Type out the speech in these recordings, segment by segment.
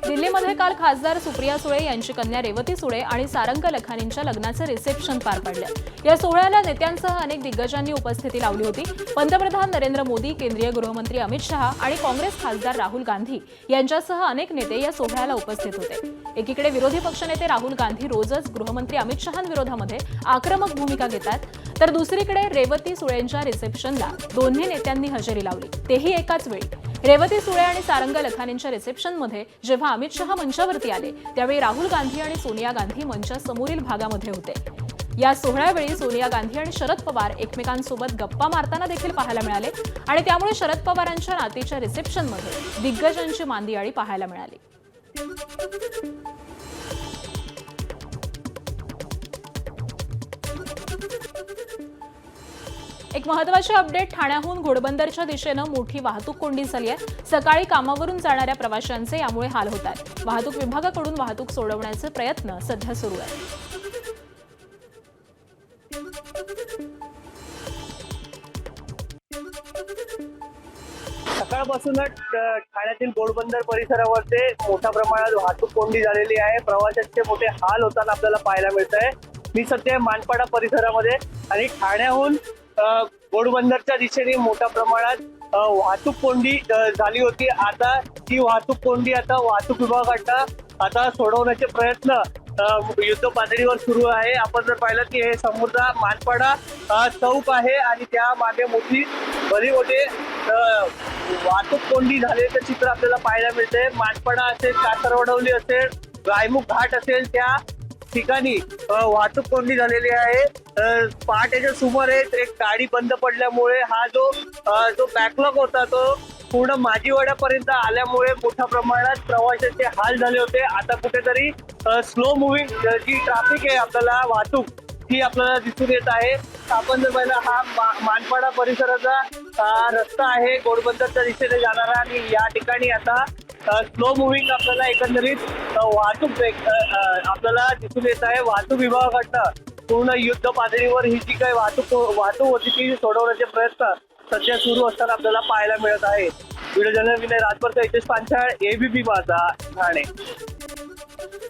दिल्लीमध्ये काल खासदार सुप्रिया सुळे यांची कन्या रेवती सुळे आणि सारंग लखानींच्या लग्नाचं रिसेप्शन पार पडलं। या सोहळ्याला नेत्यांसह अनेक दिग्गजांनी उपस्थिती लावली होती। पंतप्रधान नरेंद्र मोदी, केंद्रीय गृहमंत्री अमित शहा आणि काँग्रेस खासदार राहुल गांधी यांच्यासह अनेक नेते या सोहळ्याला उपस्थित होते। एकीकडे विरोधी पक्षनेते राहुल गांधी रोजच गृहमंत्री अमित शहांविरोधामध्ये आक्रमक भूमिका घेतात, तर दुसरीकडे रेवती सुळेंच्या रिसेप्शनला दोन्ही नेत्यांनी हजेरी लावली, तेही एकाच वेळी। रेवती सुळे आणि सारंग लखानींच्या रिसेप्शनमध्ये जेव्हा अमित शहा मंचावरती आले त्यावेळी राहुल गांधी आणि सोनिया गांधी मंचासमोरील भागामध्ये होते। या सोहळ्यावेळी सोनिया गांधी आणि शरद पवार एकमेकांसोबत गप्पा मारताना देखील पाहायला मिळाले आणि त्यामुळे शरद पवारांच्या नातीच्या रिसेप्शनमध्ये दिग्गजांची मांदियाळी पाहायला मिळाली। एक महत्त्वाची अपडेट, ठाण्याहून घोडबंदरच्या दिशेनं मोठी वाहतूक कोंडी झाली आहे। सकाळी कामावरून जाणाऱ्या प्रवाशांचे यामुळे हाल होत आहेत। वाहतूक विभागाकडून वाहतूक सोडवण्याचे प्रयत्न सध्या सुरू आहेत। सकाळपासूनच ठाण्यातील घोडबंदर परिसरामध्ये मोठ्या प्रमाणात वाहतूक कोंडी झालेली आहे। प्रवाशांचे मोठे हाल होताना आपल्याला पाहायला मिळत आहे। मी सध्या मानपाडा परिसरामध्ये आणि ठाण्याहून घोडबंदरच्या दिशेने मोठ्या प्रमाणात वाहतूक कोंडी झाली होती। आता ती वाहतूक कोंडी आता वाहतूक विभागाकडनं आता सोडवण्याचे प्रयत्न युद्ध पातळीवर सुरू आहे। आपण जर पाहिलं की हे समोरचा मानपाडा चौक आहे आणि त्या मागे भली मोठे वाहतूक कोंडी झालेले चित्र आपल्याला पाहायला मिळते। मानपाडा असेल, कासरवडवली असेल, गायमुख घाट असेल, त्या ठिकाणी वाहतूक कोंडी झालेली आहे। पहाटेच्या सुमारे एक गाडी बंद पडल्यामुळे हा जो बॅकलॉग होता तो पूर्ण माजीवाड्यापर्यंत आल्यामुळे मोठ्या प्रमाणात प्रवाशांचे हाल झाले होते। आता कुठेतरी स्लो मुव्हिंग जी ट्रॅफिक आहे आपल्याला वाहतूक ती आपल्याला दिसून येत आहे। आपण जर पाहिलं हा मानपाडा परिसराचा रस्ता आहे घोडबंदरच्या दिशेने जाणारा आणि या ठिकाणी आता स्लो मुव्हिंग आपल्याला एकंदरीत वाहतूक आपल्याला दिसून येत आहे। वाहतूक विभागाकडनं पूर्ण युद्ध पातळीवर ही जी काही वाहतूक होती ती सोडवण्याचे प्रयत्न सध्या सुरू असताना आपल्याला पाहायला मिळत आहे। Video journalist Vinay Rajbhar, Hitesh Panchal, ABP माझा, ठाणे।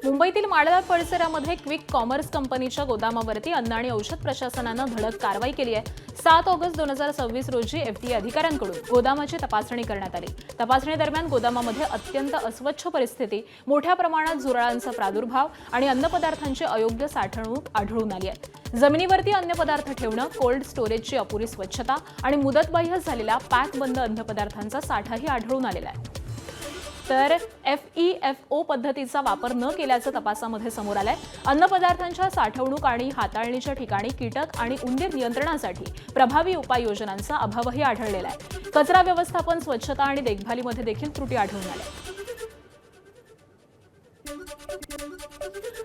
मुंबईतील माळा परिसरामध्ये क्विक कॉमर्स कंपनीच्या गोदामावरती अन्न आणि औषध प्रशासनानं धडक कारवाई केली आहे। 7 ऑगस्ट 2026 रोजी एफडीए अधिकाऱ्यांकडून गोदामाची तपासणी करण्यात आली। तपासणी दरम्यान गोदामामध्ये अत्यंत अस्वच्छ परिस्थिती, मोठ्या प्रमाणात झुरळांचा प्रादुर्भाव आणि अन्नपदार्थांची अयोग्य साठवणूक आढळून आली आहे। जमिनीवरती अन्नपदार्थ ठेवणं, कोल्ड स्टोरेजची अपुरी स्वच्छता आणि मुदतबाह्य झालेला पॅक बंद अन्नपदार्थांचा साठाही आढळून आलेला आहे। तर FEFO पद्धतीचा वापर न केल्याचं तपासामध्ये समोर आलंय। अन्नपदार्थांच्या साठवणूक आणि हाताळणीच्या ठिकाणी कीटक आणि उंदीर नियंत्रणासाठी प्रभावी उपाययोजनांचा अभावही आढळलेला आहे। कचरा व्यवस्थापन, स्वच्छता आणि देखभालीमध्ये देखील त्रुटी आढळून आल्या।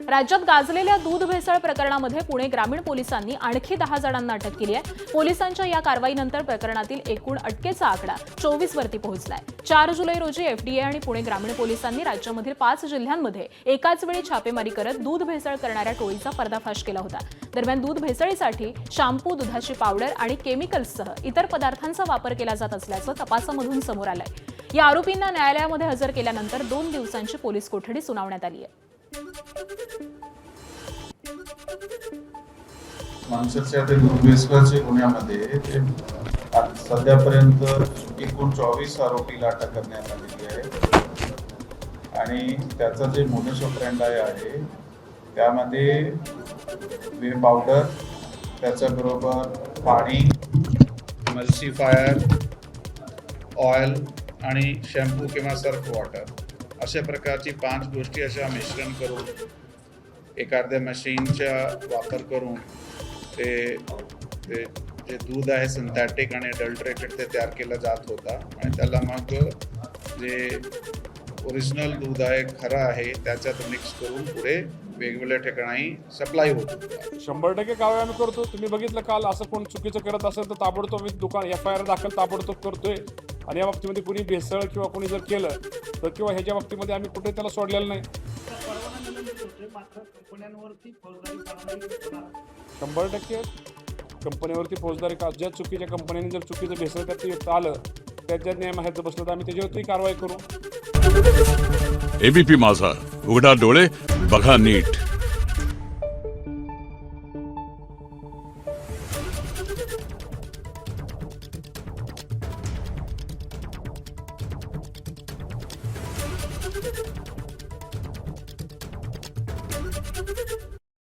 राज्यात गाजलेल्या दूध भेसळ प्रकरणामध्ये पुणे ग्रामीण पोलिसांनी आणखी 10 जणांना अटक केली आहे। पोलिसांच्या या कारवाईनंतर प्रकरणातील एकूण अटकेचा आकडा 24 वरती पोहोचलाय। 4 जुलै रोजी एफडीए आणि पुणे ग्रामीण पोलिसांनी राज्यामधील 5 जिल्ह्यांमध्ये एकाच वेळी छापेमारी करत दूध भेसळ करणाऱ्या टोळीचा पर्दाफाश केला होता। दरम्यान दूध भेसळीसाठी शॅम्पू, दुधाची पावडर आणि केमिकल्ससह इतर पदार्थांचा वापर केला जात असल्याचं तपासामधून समोर आलंय। या आरोपींना न्यायालयामध्ये हजर केल्यानंतर 2 दिवसांची पोलीस कोठडी सुनावण्यात आली आहे। माणसाच्या दूध भेसळीच्या गुन्ह्यामध्ये सध्यापर्यंत एकूण 24 आरोपीला अटक करण्यात आलेली आहे आणि त्याचा जे मोडस ऑपरंडी आहे त्यामध्ये वे पावडर, त्याच्याबरोबर पाणी, मल्सिफायर, ऑइल आणि शॅम्पू किंवा सर्फ वॉटर अशा प्रकारची 5 गोष्टी अशा मिश्रण करून एखाद्या मशीनचा वापर करून ते जे दूध आहे सिंथेटिक आणि अडल्टरेटेड ते तयार केलं जात होता आणि त्याला मग जे ओरिजिनल दूध आहे, खरं आहे, त्याच्यात मिक्स करून पुढे वेगवेगळ्या ठिकाणी सप्लाय होतो। 100% कारवाई आम्ही करतो। तुम्ही बघितलं काल असं कोण चुकीचं करत असेल तर ताबडतोब दुकान FIR दाखल ताबडतोब करतोय आणि या बाबतीमध्ये कोणी भेसळ किंवा कोणी जर केलं तर किंवा ह्याच्या बाबतीमध्ये आम्ही कुठे त्याला सोडलेलं नाही। 100% कंपनीवरती फौजदारी का ज्या चुकीच्या कंपनीने जर चुकीचं भेसळ त्यात आलं त्याच्यात नियम आहेत बसलं तर आम्ही त्याच्यावरती कारवाई करू। एबीपी माझा, उघडा डोळे बघा नीट.